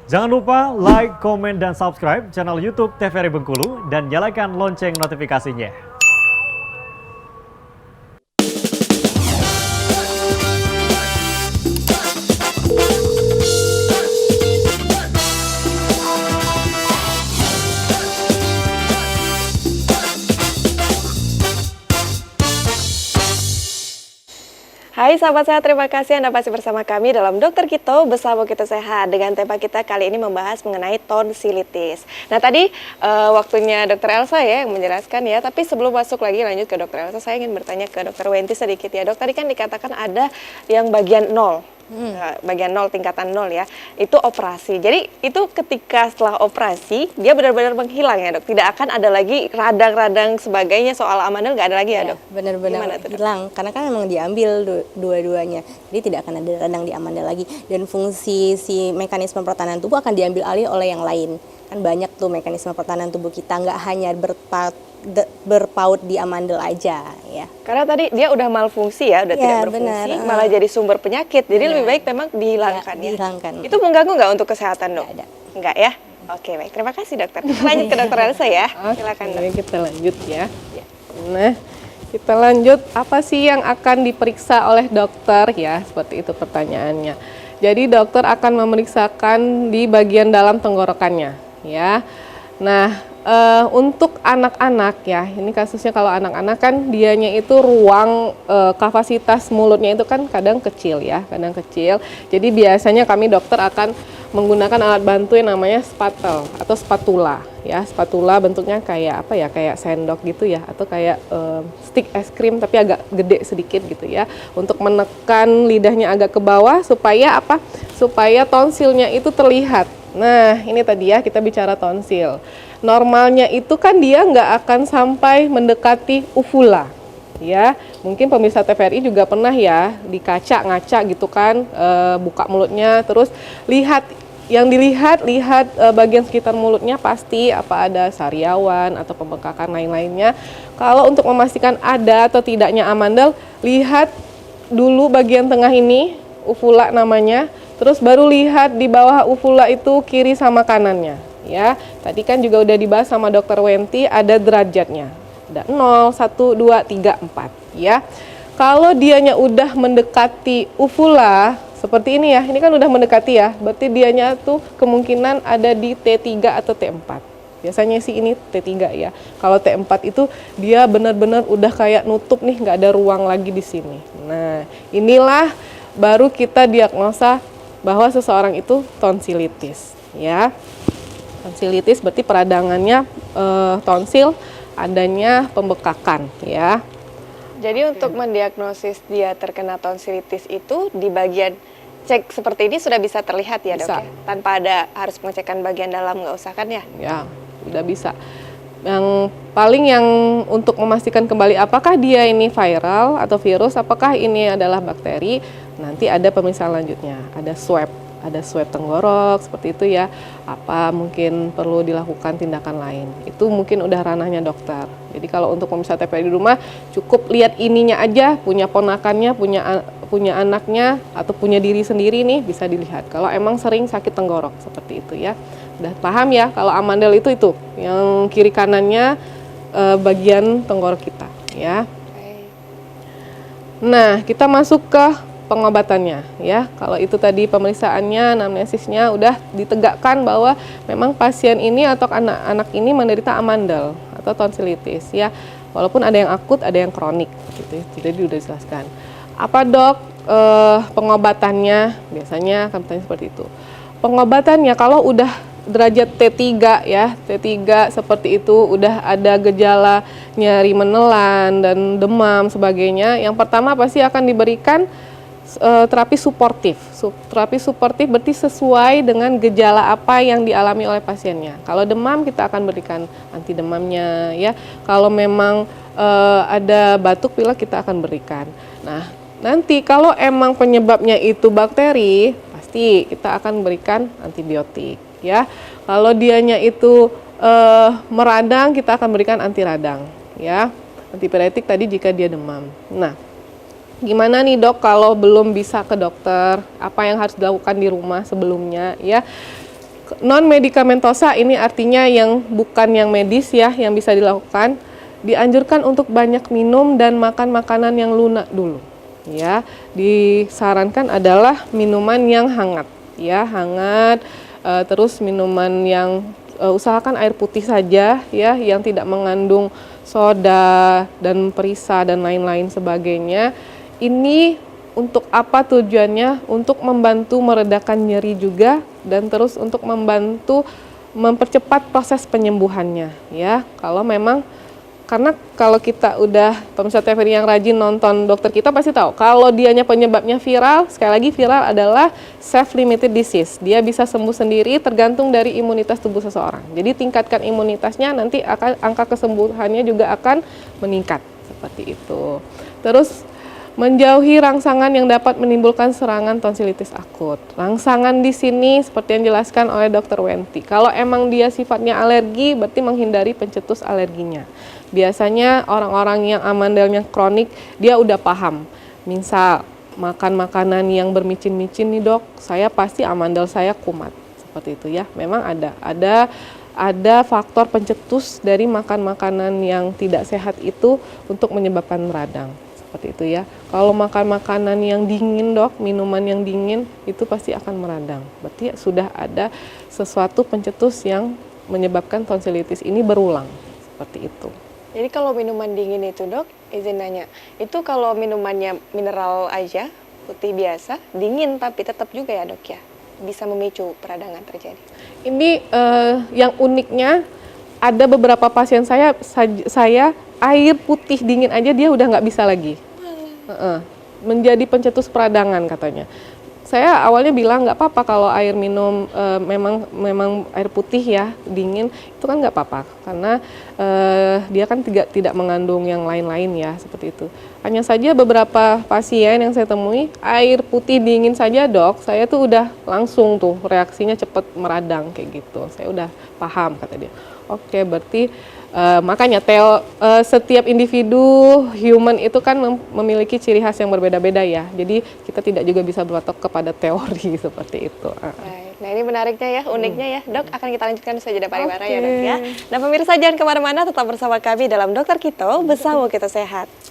Jangan lupa like, komen, dan subscribe channel YouTube TVRI Bengkulu dan nyalakan lonceng notifikasinya. Hai sahabat sehat, terima kasih Anda masih bersama kami dalam Dokter Kito bersama kita sehat. Dengan tema kita kali ini membahas mengenai tonsilitis. Nah tadi waktunya Dokter Elsa ya yang menjelaskan ya. Tapi sebelum masuk lagi lanjut ke Dokter Elsa, saya ingin bertanya ke Dokter Wenti sedikit ya. Dok, tadi kan dikatakan ada yang bagian 0. Bagian 0, tingkatan 0 ya, itu operasi. Jadi itu ketika setelah operasi dia benar-benar menghilang ya dok, tidak akan ada lagi radang-radang sebagainya, soal amandel nggak ada lagi ya dok? Benar-benar hilang, karena kan memang diambil dua-duanya, jadi tidak akan ada radang di amandel lagi, dan fungsi si mekanisme pertahanan tubuh akan diambil alih oleh yang lain. Kan banyak tuh mekanisme pertahanan tubuh kita, nggak hanya berpaut di amandel aja ya. Karena tadi dia udah malfungsi ya, udah tidak berfungsi, malah jadi sumber penyakit. Jadi lebih baik memang dihilangkan ya. Dihilangkan. Itu mengganggu nggak untuk kesehatan dok? Nggak ada. Enggak ya? Oke baik, terima kasih dokter. Lanjut ke dokter Elsa ya. Silakan dok. Oke, kita lanjut ya. Nah, kita lanjut, apa sih yang akan diperiksa oleh dokter ya? Seperti itu pertanyaannya. Jadi dokter akan memeriksakan di bagian dalam tenggorokannya ya. Nah, untuk anak-anak ya, ini kasusnya kalau anak-anak kan dianya itu ruang kapasitas mulutnya itu kan kadang kecil ya, kadang kecil. Jadi biasanya kami dokter akan menggunakan alat bantu yang namanya spatel atau spatula ya. Spatula bentuknya kayak apa ya, kayak sendok gitu ya, atau kayak stick es krim tapi agak gede sedikit gitu ya, untuk menekan lidahnya agak ke bawah supaya apa? Supaya tonsilnya itu terlihat. Nah, ini tadi ya kita bicara tonsil. Normalnya itu kan dia nggak akan sampai mendekati uvula. Ya, mungkin pemirsa TVRI juga pernah ya di kaca ngaca gitu kan, buka mulutnya terus lihat, yang dilihat bagian sekitar mulutnya pasti apa ada sariawan atau pembengkakan lain-lainnya. Kalau untuk memastikan ada atau tidaknya amandel, lihat dulu bagian tengah ini, uvula namanya. Terus baru lihat di bawah uvula itu kiri sama kanannya ya. Tadi kan juga udah dibahas sama dokter Wenti, ada derajatnya. Ada 0, 1, 2, 3, 4 ya. Kalau dianya udah mendekati uvula seperti ini ya, ini kan udah mendekati ya, berarti dianya tuh kemungkinan ada di T3 atau T4. Biasanya sih ini T3 ya. Kalau T4 itu dia benar-benar udah kayak nutup nih, nggak ada ruang lagi di sini. Nah, inilah baru kita diagnosa bahwa seseorang itu tonsilitis ya. Tonsilitis berarti peradangannya tonsil, adanya pembekakan ya. Jadi untuk mendiagnosis dia terkena tonsilitis itu di bagian cek seperti ini sudah bisa terlihat ya dok ya? Tanpa ada harus pengecekan bagian dalam, nggak usah kan ya? Ya, udah bisa. Yang paling yang untuk memastikan kembali apakah dia ini viral atau virus, apakah ini adalah bakteri, nanti ada pemeriksaan lanjutnya, ada swab tenggorok seperti itu ya. Apa mungkin perlu dilakukan tindakan lain, itu mungkin udah ranahnya dokter. Jadi kalau untuk pemirsa TVRI di rumah cukup lihat ininya aja, punya ponakannya, punya anaknya atau punya diri sendiri nih bisa dilihat kalau emang sering sakit tenggorok seperti itu ya. Udah paham ya, kalau amandel itu yang kiri kanannya bagian tenggorok kita ya. Nah, kita masuk ke pengobatannya ya. Kalau itu tadi pemeriksaannya, anamnesisnya udah ditegakkan bahwa memang pasien ini atau anak-anak ini menderita amandel atau tonsilitis ya. Walaupun ada yang akut, ada yang kronik gitu. Jadi udah dijelaskan. Apa dok pengobatannya? Biasanya akan bertanya seperti itu. Pengobatannya kalau udah derajat T3 ya, T3 seperti itu, udah ada gejala nyeri menelan dan demam sebagainya, yang pertama pasti akan diberikan terapi suportif. Terapi suportif berarti sesuai dengan gejala apa yang dialami oleh pasiennya. Kalau demam kita akan berikan anti demamnya ya. Kalau memang ada batuk pilek kita akan berikan. Nah, nanti kalau emang penyebabnya itu bakteri, pasti kita akan berikan antibiotik ya. Kalau dianya itu meradang, kita akan berikan anti radang ya. Antipiretik tadi jika dia demam. Nah, gimana nih dok kalau belum bisa ke dokter? Apa yang harus dilakukan di rumah sebelumnya ya? Non medikamentosa ini artinya yang bukan yang medis ya, yang bisa dilakukan. Dianjurkan untuk banyak minum dan makan makanan yang lunak dulu. Ya, disarankan adalah minuman yang hangat, ya, hangat. Terus minuman yang usahakan air putih saja, ya, yang tidak mengandung soda dan perisa dan lain-lain sebagainya. Ini untuk apa tujuannya? Untuk membantu meredakan nyeri juga dan terus untuk membantu mempercepat proses penyembuhannya, ya. Kalau memang karena kalau kita udah pemirsa TVRI yang rajin nonton dokter kita pasti tahu kalau dianya penyebabnya viral, sekali lagi viral adalah self-limited disease. Dia bisa sembuh sendiri tergantung dari imunitas tubuh seseorang. Jadi tingkatkan imunitasnya, nanti angka kesembuhannya juga akan meningkat seperti itu. Terus menjauhi rangsangan yang dapat menimbulkan serangan tonsilitis akut. Rangsangan di sini seperti yang dijelaskan oleh Dr. Wenti. Kalau emang dia sifatnya alergi, berarti menghindari pencetus alerginya. Biasanya orang-orang yang amandelnya kronik, dia udah paham. Misal, makan makanan yang bermicin-micin nih dok, saya pasti amandel saya kumat. Seperti itu ya, memang ada faktor pencetus dari makan makanan yang tidak sehat itu untuk menyebabkan radang. Seperti itu ya. Kalau makan makanan yang dingin dok, minuman yang dingin itu pasti akan meradang. Berarti sudah ada sesuatu pencetus yang menyebabkan tonsilitis ini berulang. Seperti itu. Jadi kalau minuman dingin itu dok, izin nanya, itu kalau minumannya mineral aja, putih biasa, dingin tapi tetap juga ya dok ya, bisa memicu peradangan terjadi. Ini Yang uniknya ada beberapa pasien saya air putih dingin aja dia udah nggak bisa lagi. Menjadi pencetus peradangan katanya. Saya awalnya bilang nggak apa-apa kalau air minum memang air putih ya dingin itu kan nggak apa-apa karena dia kan tidak mengandung yang lain-lain ya seperti itu. Hanya saja beberapa pasien yang saya temui air putih dingin saja dok, saya tuh udah langsung tuh reaksinya cepat meradang kayak gitu. Saya udah paham kata dia. Oke, berarti makanya setiap individu human itu kan memiliki ciri khas yang berbeda-beda ya. Jadi kita tidak juga bisa berpatok kepada teori seperti itu. Baik. Nah ini menariknya ya, uniknya ya dok. Akan kita lanjutkan saja jeda pariwara ya dok ya. Nah pemirsa jangan kemana-mana, tetap bersama kami dalam Dokter Kito, bersama kita sehat.